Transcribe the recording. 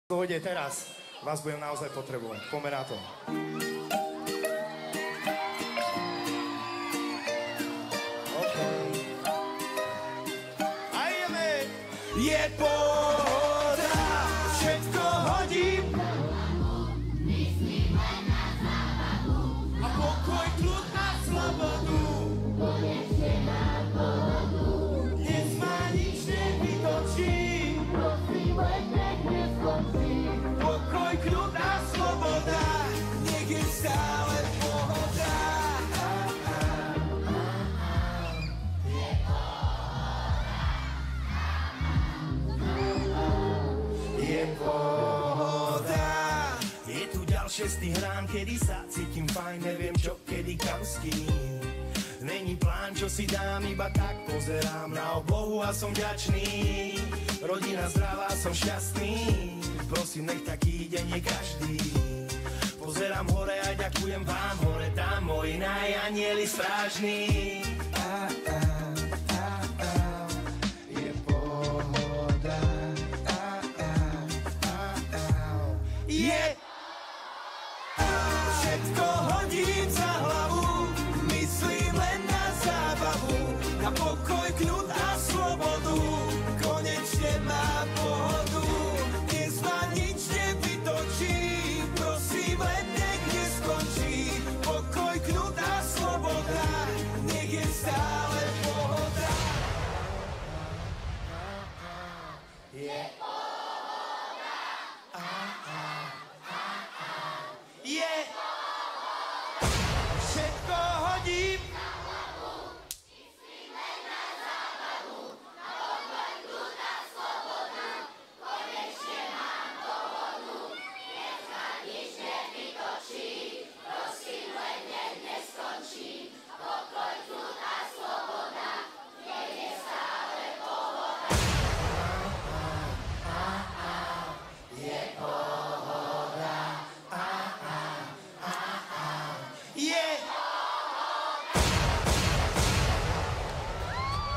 Dojde teraz, vás budem naozaj potrebovať. Poďme na to. A ideme! Je pohoda, všetko hodím. A pokoj, kľud a slobodu. Dnes ma nič nevytočí. Pokoj, kľud a sloboda, nech je stále pohoda. Je pohoda. Je tu ďalšie z tých rán, kedy sa cítim fajn, neviem čo, kedy kam s kým. Není plán, čo si dám, iba tak pozerám na oblohu a som vďačný. Rodina zdravá, som šťastný. Prosím, nech taký deň je každý. Pozerám hore a ďakujem vám, hore tam moji najanieli strážni.